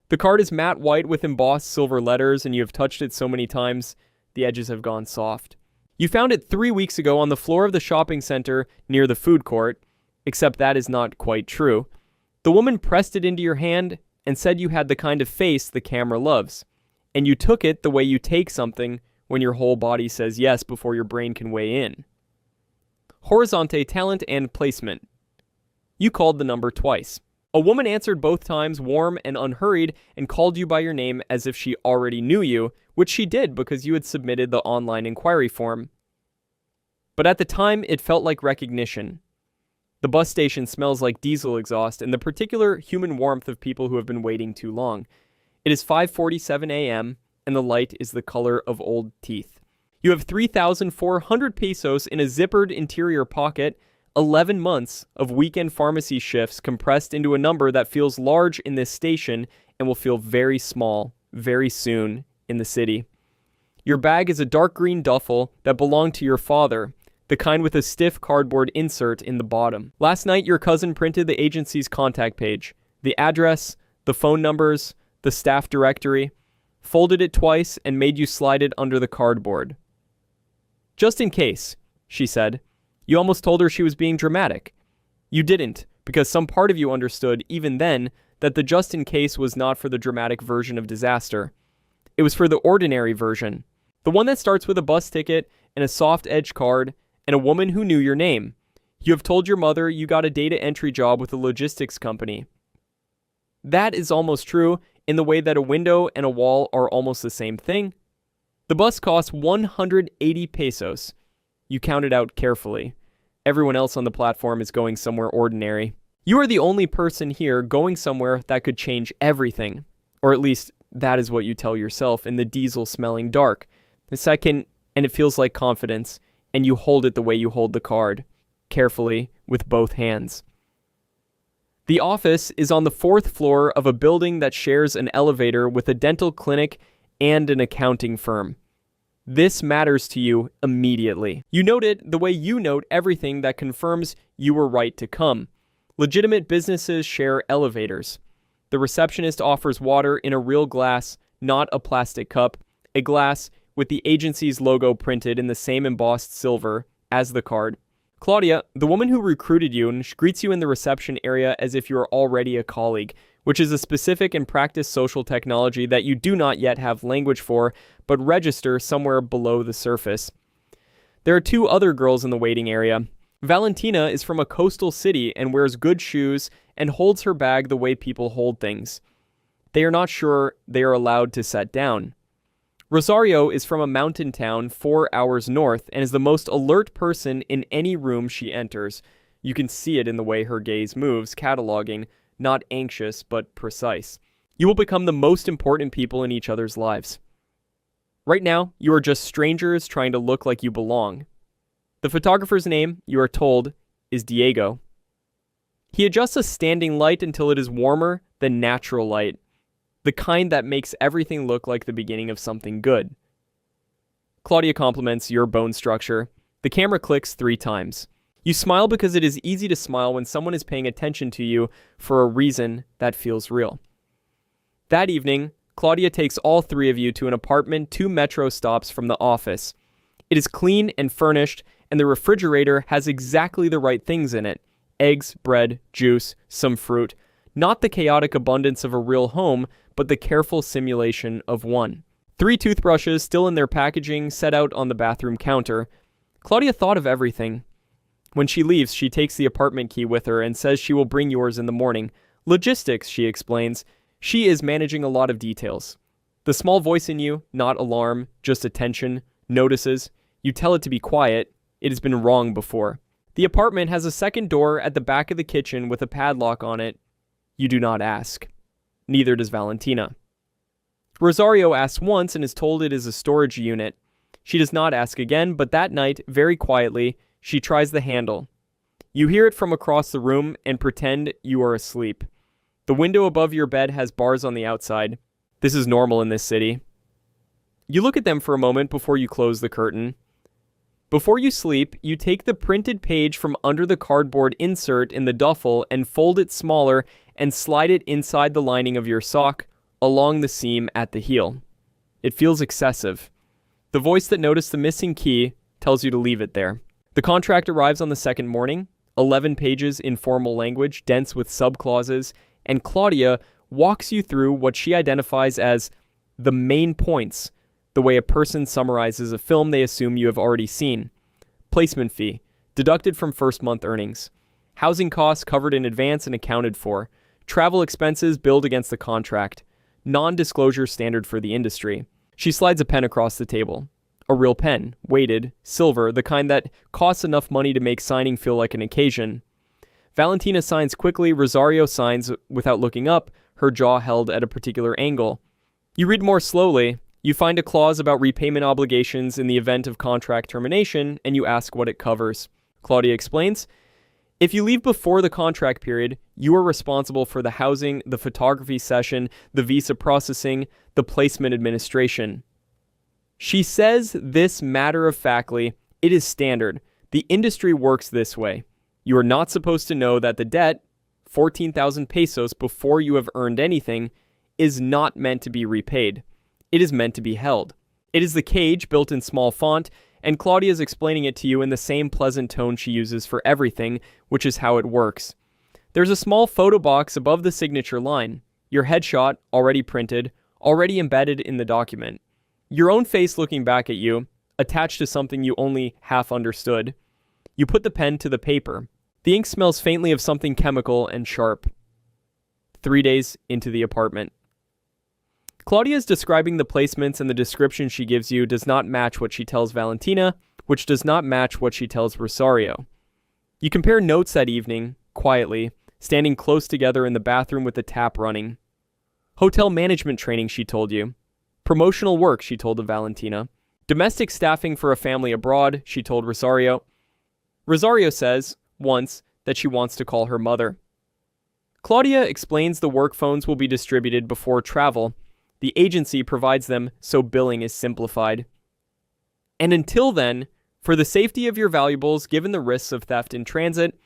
The card is matte white with embossed silver letters, and you have touched it so many times, the edges have gone soft. You found it 3 weeks ago on the floor of the shopping center near the food court, except that is not quite true. The woman pressed it into your hand and said you had the kind of face the camera loves, and you took it the way you take something when your whole body says yes before your brain can weigh in. Horizonte talent and placement. You called the number twice. A woman answered both times warm and unhurried and called you by your name as if she already knew you, which she did because you had submitted the online inquiry form. But at the time, it felt like recognition. The bus station smells like diesel exhaust and the particular human warmth of people who have been waiting too long. It is 5:47 a.m., and the light is the color of old teeth. You have 3,400 pesos in a zippered interior pocket, 11 months of weekend pharmacy shifts compressed into a number that feels large in this station and will feel very small very soon in the city. Your bag is a dark green duffel that belonged to your father, the kind with a stiff cardboard insert in the bottom. Last night, your cousin printed the agency's contact page, the address, the phone numbers, the staff directory, folded it twice, and made you slide it under the cardboard. Just in case, she said. You almost told her she was being dramatic. You didn't, because some part of you understood, even then, that the just in case was not for the dramatic version of disaster. It was for the ordinary version. The one that starts with a bus ticket and a soft edge card and a woman who knew your name. You have told your mother you got a data entry job with a logistics company. That is almost true in the way that a window and a wall are almost the same thing. The bus costs 180 pesos. You count it out carefully. Everyone else on the platform is going somewhere ordinary. You are the only person here going somewhere that could change everything. Or at least, that is what you tell yourself in the diesel-smelling dark. The second, and it feels like confidence, and you hold it the way you hold the card, carefully, with both hands. The office is on the 4th floor of a building that shares an elevator with a dental clinic and an accounting firm. This matters to you immediately. You note it the way you note everything that confirms you were right to come. Legitimate businesses share elevators. The receptionist offers water in a real glass, not a plastic cup, a glass with the agency's logo printed in the same embossed silver as the card. Claudia, the woman who recruited you, greets you in the reception area as if you are already a colleague, which is a specific and practiced social technology that you do not yet have language for, but register somewhere below the surface. There are 2 other girls in the waiting area. Valentina is from a coastal city and wears good shoes and holds her bag the way people hold things. They are not sure they are allowed to set down. Rosario is from a mountain town 4 hours north and is the most alert person in any room she enters. You can see it in the way her gaze moves, cataloging, not anxious, but precise. You will become the most important people in each other's lives. Right now, you are just strangers trying to look like you belong. The photographer's name, you are told, is Diego. He adjusts a standing light until it is warmer than natural light, the kind that makes everything look like the beginning of something good. Claudia compliments your bone structure. The camera clicks 3 times. You smile because it is easy to smile when someone is paying attention to you for a reason that feels real. That evening, Claudia takes all 3 of you to an apartment 2 metro stops from the office. It is clean and furnished, and the refrigerator has exactly the right things in it. Eggs, bread, juice, some fruit. Not the chaotic abundance of a real home, but the careful simulation of one. 3 toothbrushes still in their packaging set out on the bathroom counter. Claudia thought of everything. When she leaves, she takes the apartment key with her and says she will bring yours in the morning. Logistics, she explains. She is managing a lot of details. The small voice in you, not alarm, just attention, notices. You tell it to be quiet. It has been wrong before. The apartment has a second door at the back of the kitchen with a padlock on it. You do not ask. Neither does Valentina. Rosario asks once and is told it is a storage unit. She does not ask again, but that night, very quietly, she tries the handle. You hear it from across the room and pretend you are asleep. The window above your bed has bars on the outside. This is normal in this city. You look at them for a moment before you close the curtain. Before you sleep, you take the printed page from under the cardboard insert in the duffel and fold it smaller and slide it inside the lining of your sock along the seam at the heel. It feels excessive. The voice that noticed the missing key tells you to leave it there. The contract arrives on the second morning, 11 pages in formal language, dense with subclauses, and Claudia walks you through what she identifies as the main points, the way a person summarizes a film they assume you have already seen. Placement fee, deducted from first month earnings. Housing costs covered in advance and accounted for. Travel expenses billed against the contract. Non-disclosure standard for the industry. She slides a pen across the table. A real pen, weighted, silver, the kind that costs enough money to make signing feel like an occasion. Valentina signs quickly, Rosario signs without looking up, her jaw held at a particular angle. You read more slowly. You find a clause about repayment obligations in the event of contract termination, and you ask what it covers. Claudia explains, if you leave before the contract period, you are responsible for the housing, the photography session, the visa processing, the placement administration. She says this matter-of-factly, it is standard. The industry works this way. You are not supposed to know that the debt, 14,000 pesos before you have earned anything, is not meant to be repaid. It is meant to be held. It is the cage built in small font, and Claudia is explaining it to you in the same pleasant tone she uses for everything, which is how it works. There's a small photo box above the signature line. Your headshot, already printed, already embedded in the document. Your own face looking back at you, attached to something you only half understood. You put the pen to the paper. The ink smells faintly of something chemical and sharp. 3 days into the apartment. Claudia is describing the placements, and the description she gives you does not match what she tells Valentina, which does not match what she tells Rosario. You compare notes that evening, quietly, standing close together in the bathroom with the tap running. Hotel management training, she told you. Promotional work, she told Valentina. Domestic staffing for a family abroad, she told Rosario. Rosario says, once, that she wants to call her mother. Claudia explains the work phones will be distributed before travel. The agency provides them so billing is simplified. And until then, for the safety of your valuables, given the risks of theft in transit,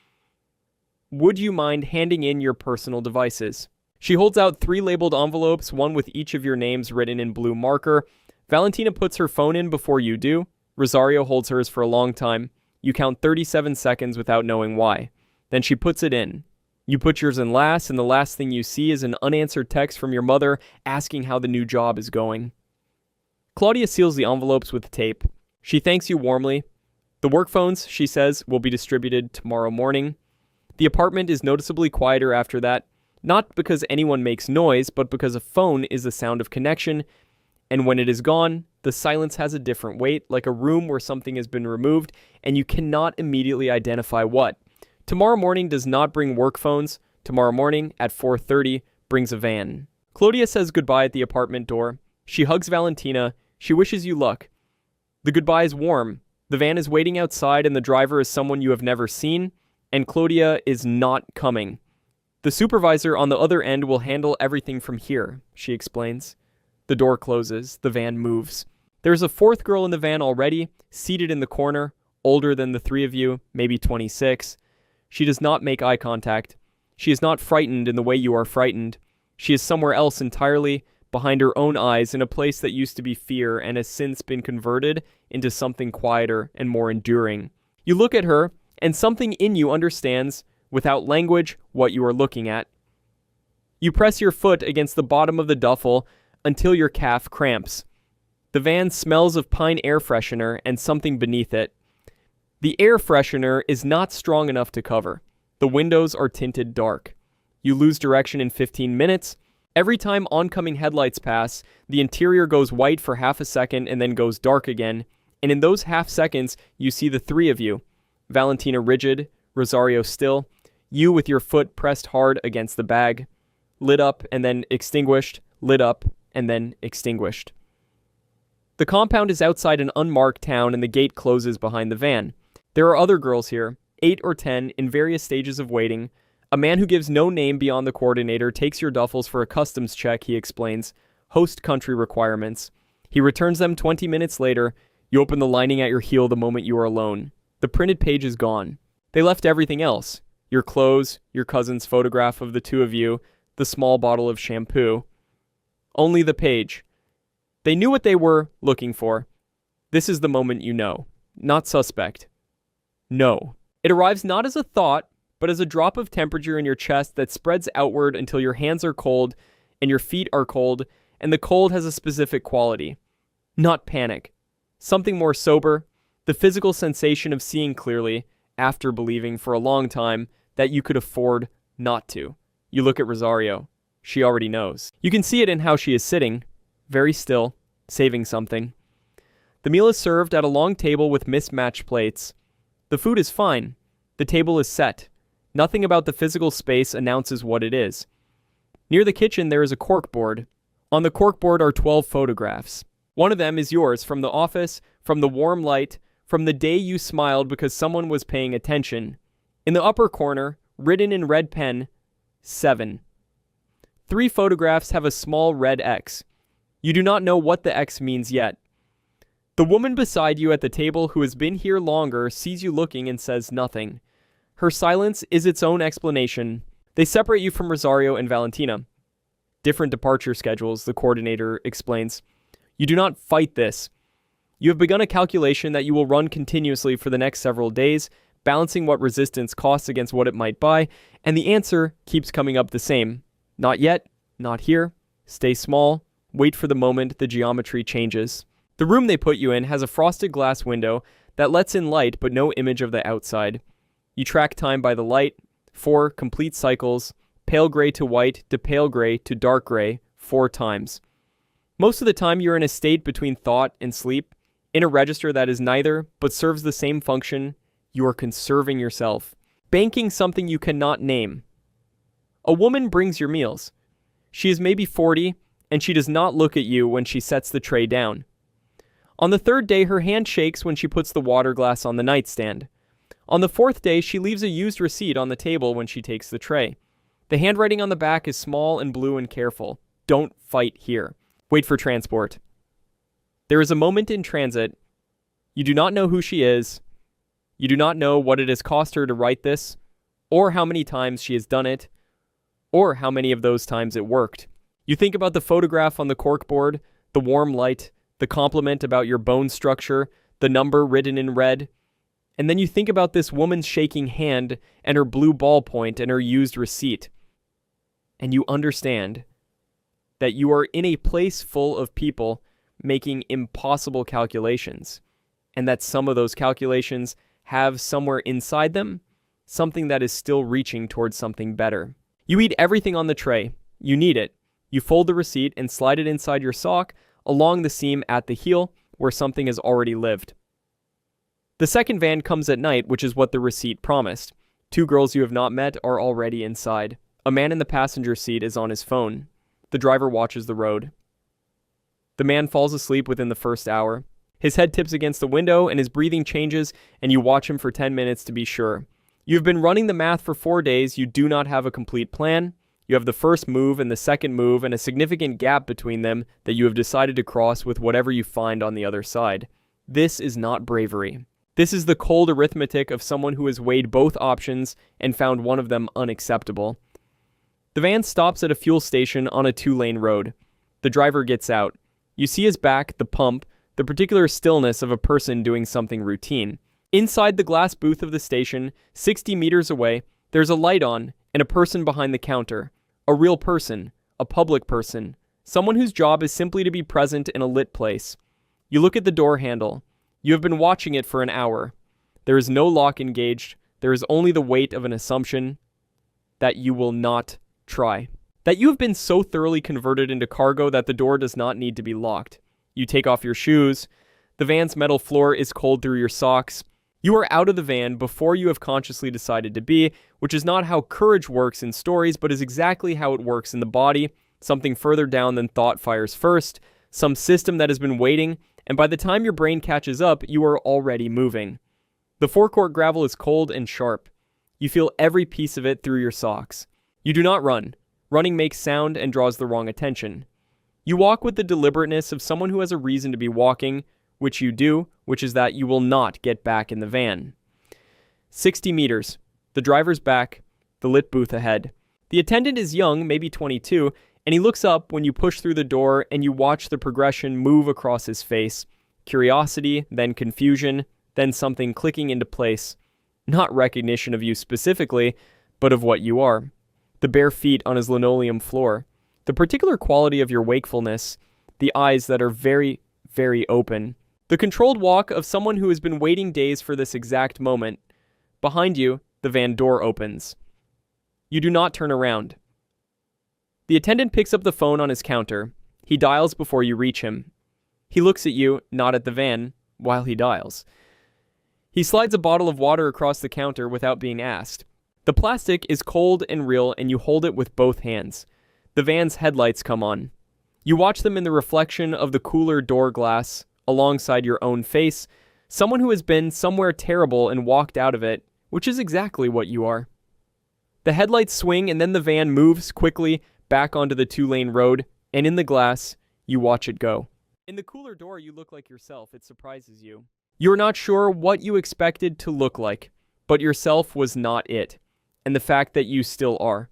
would you mind handing in your personal devices? She holds out 3 labeled envelopes, one with each of your names written in blue marker. Valentina puts her phone in before you do. Rosario holds hers for a long time. You count 37 seconds without knowing why. Then she puts it in. You put yours in last, and the last thing you see is an unanswered text from your mother asking how the new job is going. Claudia seals the envelopes with tape. She thanks you warmly. The work phones, she says, will be distributed tomorrow morning. The apartment is noticeably quieter after that, not because anyone makes noise, but because a phone is the sound of connection, and when it is gone, the silence has a different weight, like a room where something has been removed, and you cannot immediately identify what. Tomorrow morning does not bring work phones. Tomorrow morning, at 4:30, brings a van. Claudia says goodbye at the apartment door. She hugs Valentina. She wishes you luck. The goodbye is warm. The van is waiting outside, and the driver is someone you have never seen, and Claudia is not coming. The supervisor on the other end will handle everything from here, she explains. The door closes. The van moves. There's a 4th girl in the van already, seated in the corner, older than the 3 of you, maybe 26. She does not make eye contact. She is not frightened in the way you are frightened. She is somewhere else entirely, behind her own eyes, in a place that used to be fear and has since been converted into something quieter and more enduring. You look at her, and something in you understands, without language, what you are looking at. You press your foot against the bottom of the duffel until your calf cramps. The van smells of pine air freshener and something beneath it. The air freshener is not strong enough to cover. The windows are tinted dark. You lose direction in 15 minutes. Every time oncoming headlights pass, the interior goes white for half a second and then goes dark again. And in those half seconds, you see the 3 of you. Valentina rigid, Rosario still, you with your foot pressed hard against the bag. Lit up and then extinguished, lit up and then extinguished. The compound is outside an unmarked town, and the gate closes behind the van. There are other girls here, 8 or 10, in various stages of waiting. A man who gives no name beyond the coordinator takes your duffels for a customs check, he explains. Host country requirements. He returns them 20 minutes later. You open the lining at your heel the moment you are alone. The printed page is gone. They left everything else. Your clothes, your cousin's photograph of the 2 of you, the small bottle of shampoo. Only the page. They knew what they were looking for. This is the moment you know. Not suspect. No. It arrives not as a thought, but as a drop of temperature in your chest that spreads outward until your hands are cold and your feet are cold, and the cold has a specific quality. Not panic. Something more sober. The physical sensation of seeing clearly, after believing for a long time that you could afford not to. You look at Rosario. She already knows. You can see it in how she is sitting, very still, saving something. The meal is served at a long table with mismatched plates. The food is fine. The table is set. Nothing about the physical space announces what it is. Near the kitchen there is a corkboard. On the corkboard are 12 photographs. One of them is yours from the office, from the warm light, from the day you smiled because someone was paying attention. In the upper corner, written in red pen, 7. 3 photographs have a small red X. You do not know what the X means yet. The woman beside you at the table who has been here longer sees you looking and says nothing. Her silence is its own explanation. They separate you from Rosario and Valentina. Different departure schedules, the coordinator explains. You do not fight this. You have begun a calculation that you will run continuously for the next several days, balancing what resistance costs against what it might buy, and the answer keeps coming up the same. Not yet, not here, stay small, wait for the moment the geometry changes. The room they put you in has a frosted glass window that lets in light but no image of the outside. You track time by the light, 4 complete cycles, pale gray to white to pale gray to dark gray, 4 times. Most of the time you're in a state between thought and sleep, in a register that is neither but serves the same function. You are conserving yourself, banking something you cannot name. A woman brings your meals. She is maybe 40, and she does not look at you when she sets the tray down. On the 3rd day, her hand shakes when she puts the water glass on the nightstand. On the 4th day, she leaves a used receipt on the table when she takes the tray. The handwriting on the back is small and blue and careful. Don't fight here. Wait for transport. There is a moment in transit. You do not know who she is. You do not know what it has cost her to write this, or how many times she has done it, or how many of those times it worked. You think about the photograph on the corkboard, the warm light, the compliment about your bone structure, the number written in red, and then you think about this woman's shaking hand and her blue ballpoint and her used receipt. And you understand that you are in a place full of people making impossible calculations, and that some of those calculations have somewhere inside them something that is still reaching towards something better. You eat everything on the tray. You need it. You fold the receipt and slide it inside your sock along the seam at the heel where something has already lived. The second van comes at night, which is what the receipt promised. 2 girls you have not met are already inside. A man in the passenger seat is on his phone. The driver watches the road. The man falls asleep within the first hour. His head tips against the window and his breathing changes, and you watch him for 10 minutes to be sure. You have been running the math for 4 days. You do not have a complete plan. You have the first move and the second move and a significant gap between them that you have decided to cross with whatever you find on the other side. This is not bravery. This is the cold arithmetic of someone who has weighed both options and found one of them unacceptable. The van stops at a fuel station on a 2-lane road. The driver gets out. You see his back, the pump, the particular stillness of a person doing something routine. Inside the glass booth of the station, 60 meters away, there's a light on and a person behind the counter. A real person, a public person, someone whose job is simply to be present in a lit place. You look at the door handle. You have been watching it for an hour. There is no lock engaged. There is only the weight of an assumption that you will not try. That you have been so thoroughly converted into cargo that the door does not need to be locked. You take off your shoes. The van's metal floor is cold through your socks. You are out of the van before you have consciously decided to be, which is not how courage works in stories, but is exactly how it works in the body. Something further down than thought fires first, some system that has been waiting, and by the time your brain catches up, you are already moving. The forecourt gravel is cold and sharp. You feel every piece of it through your socks. You do not run. Running makes sound and draws the wrong attention. You walk with the deliberateness of someone who has a reason to be walking, which you do, which is that you will not get back in the van. 60 meters. The driver's back, the lit booth ahead. The attendant is young, maybe 22, And he looks up when you push through the door and you watch the progression move across his face. Curiosity, then confusion, then something clicking into place. Not recognition of you specifically, but of what you are. The bare feet on his linoleum floor. The particular quality of your wakefulness. The eyes that are very, very open. The controlled walk of someone who has been waiting days for this exact moment. Behind you, the van door opens. You do not turn around. The attendant picks up the phone on his counter. He dials before you reach him. He looks at you, not at the van, while he dials. He slides a bottle of water across the counter without being asked. The plastic is cold and real, and you hold it with both hands. The van's headlights come on. You watch them in the reflection of the cooler door glass, alongside your own face, someone who has been somewhere terrible and walked out of it, which is exactly what you are. The headlights swing, and then the van moves quickly back onto the 2-lane road, and in the glass, you watch it go. In the cooler door, you look like yourself. It surprises you. You're not sure what you expected to look like, but yourself was not it. And the fact that you still are.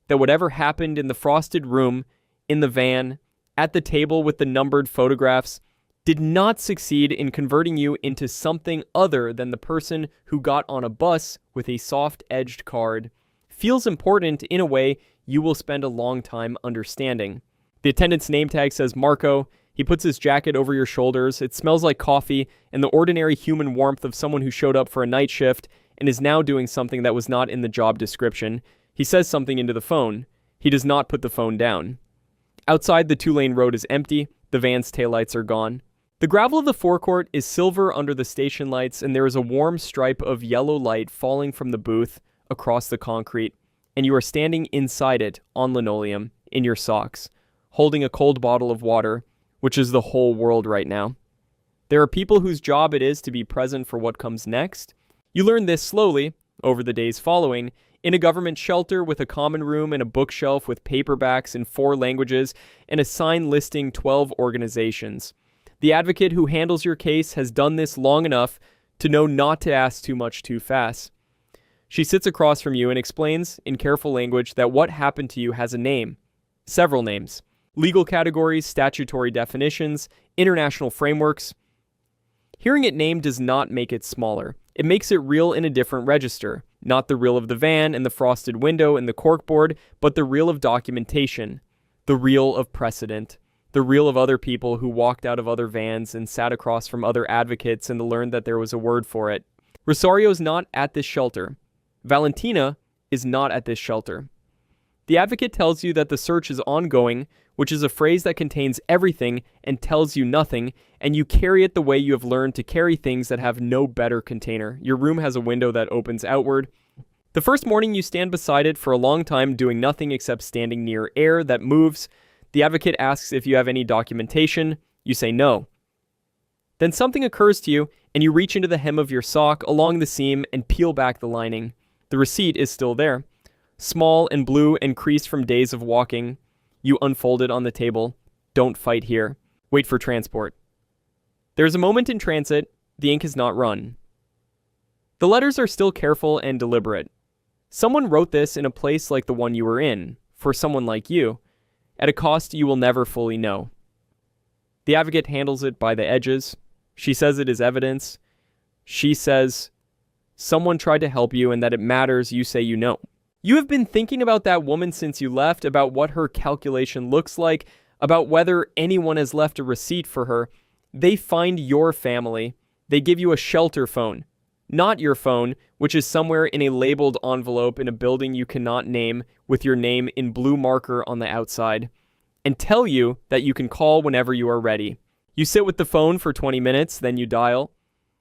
That whatever happened in the frosted room, in the van, at the table with the numbered photographs, did not succeed in converting you into something other than the person who got on a bus with a soft-edged card. Feels important in a way you will spend a long time understanding. The attendant's name tag says Marco. He puts his jacket over your shoulders. It smells like coffee and the ordinary human warmth of someone who showed up for a night shift and is now doing something that was not in the job description. He says something into the phone. He does not put the phone down. Outside, the 2-lane road is empty. The van's taillights are gone. The gravel of the forecourt is silver under the station lights, and there is a warm stripe of yellow light falling from the booth across the concrete, and you are standing inside it on linoleum in your socks, holding a cold bottle of water, which is the whole world right now. There are people whose job it is to be present for what comes next. You learn this slowly, over the days following, in a government shelter with a common room and a bookshelf with paperbacks in 4 languages and a sign listing 12 organizations. The advocate who handles your case has done this long enough to know not to ask too much too fast. She sits across from you and explains in careful language that what happened to you has a name. Several names. Legal categories, statutory definitions, international frameworks. Hearing it named does not make it smaller. It makes it real in a different register. Not the real of the van and the frosted window and the corkboard, but the real of documentation. The real of precedent. The real of other people who walked out of other vans and sat across from other advocates and learned that there was a word for it. Rosario's not at this shelter. Valentina is not at this shelter. The advocate tells you that the search is ongoing, which is a phrase that contains everything and tells you nothing, and you carry it the way you have learned to carry things that have no better container. Your room has a window that opens outward. The first morning you stand beside it for a long time doing nothing except standing near air that moves. The advocate asks if you have any documentation. You say no. Then something occurs to you, and you reach into the hem of your sock along the seam and peel back the lining. The receipt is still there. Small and blue and creased from days of walking. You unfold it on the table. Don't fight here. Wait for transport. There's a moment in transit. The ink is not run. The letters are still careful and deliberate. Someone wrote this in a place like the one you were in, for someone like you, at a cost you will never fully know. The advocate handles it by the edges. She says it is evidence. She says someone tried to help you and that it matters you say you know. You have been thinking about that woman since you left, about what her calculation looks like, about whether anyone has left a receipt for her. They find your family. They give you a shelter phone. Not your phone, which is somewhere in a labeled envelope in a building you cannot name with your name in blue marker on the outside, and tell you that you can call whenever you are ready. You sit with the phone for 20 minutes, then you dial.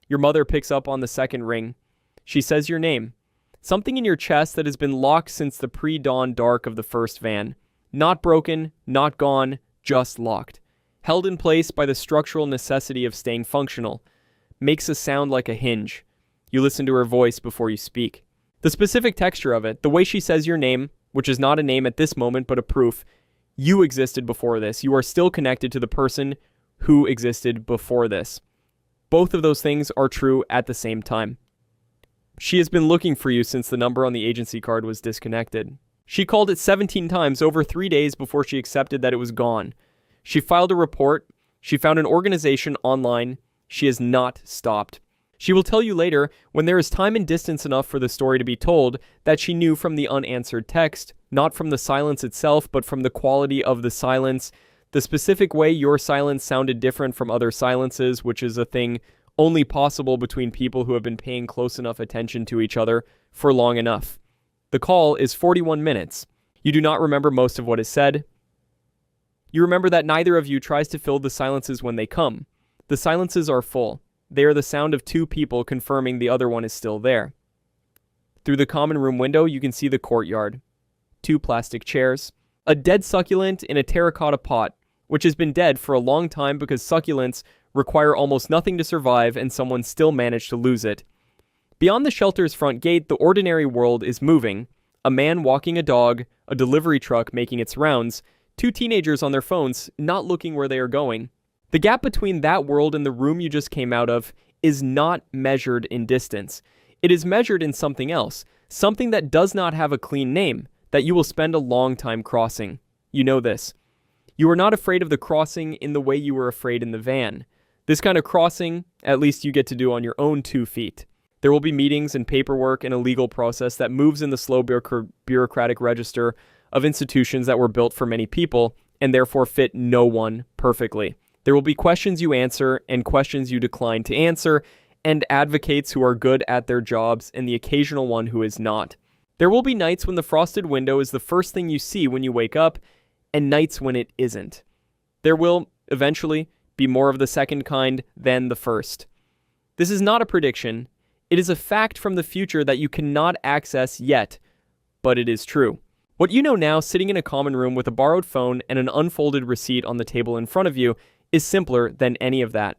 Your mother picks up on the second ring. She says your name. Something in your chest that has been locked since the pre-dawn dark of the first van. Not broken, not gone, just locked. Held in place by the structural necessity of staying functional. Makes a sound like a hinge. You listen to her voice before you speak. The specific texture of it, the way she says your name, which is not a name at this moment but a proof, you existed before this. You are still connected to the person who existed before this. Both of those things are true at the same time. She has been looking for you since the number on the agency card was disconnected. She called it 17 times over 3 days before she accepted that it was gone. She filed a report. She found an organization online. She has not stopped. She will tell you later, when there is time and distance enough for the story to be told, that she knew from the unanswered text, not from the silence itself, but from the quality of the silence, the specific way your silence sounded different from other silences, which is a thing only possible between people who have been paying close enough attention to each other for long enough. The call is 41 minutes. You do not remember most of what is said. You remember that neither of you tries to fill the silences when they come. The silences are full. They are the sound of two people confirming the other one is still there. Through the common room window, you can see the courtyard. 2 plastic chairs. A dead succulent in a terracotta pot, which has been dead for a long time because succulents require almost nothing to survive and someone still managed to lose it. Beyond the shelter's front gate, the ordinary world is moving. A man walking a dog, a delivery truck making its rounds, 2 teenagers on their phones, not looking where they are going. The gap between that world and the room you just came out of is not measured in distance. It is measured in something else, something that does not have a clean name, that you will spend a long time crossing. You know this. You are not afraid of the crossing in the way you were afraid in the van. This kind of crossing, at least you get to do on your own 2 feet. There will be meetings and paperwork and a legal process that moves in the slow bureaucratic register of institutions that were built for many people and therefore fit no one perfectly. There will be questions you answer and questions you decline to answer, and advocates who are good at their jobs and the occasional one who is not. There will be nights when the frosted window is the first thing you see when you wake up, and nights when it isn't. There will, eventually, be more of the second kind than the first. This is not a prediction. It is a fact from the future that you cannot access yet, but it is true. What you know now, sitting in a common room with a borrowed phone and an unfolded receipt on the table in front of you, is simpler than any of that.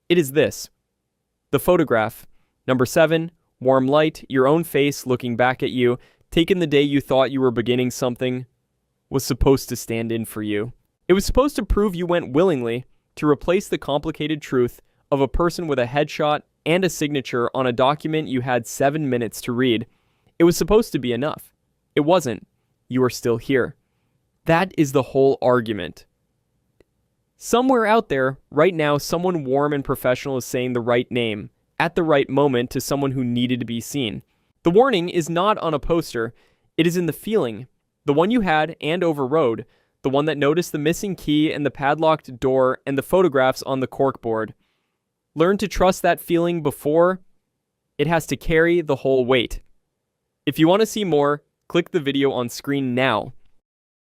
It is this. The photograph. Number 7, warm light, your own face looking back at you, taken the day you thought you were beginning something, was supposed to stand in for you. It was supposed to prove you went willingly to replace the complicated truth of a person with a headshot and a signature on a document you had 7 minutes to read. It was supposed to be enough. It wasn't. You are still here. That is the whole argument. Somewhere out there, right now, someone warm and professional is saying the right name, at the right moment, to someone who needed to be seen. The warning is not on a poster. It is in the feeling. The one you had and overrode. The one that noticed the missing key and the padlocked door and the photographs on the corkboard. Learn to trust that feeling before it has to carry the whole weight. If you want to see more, click the video on screen now.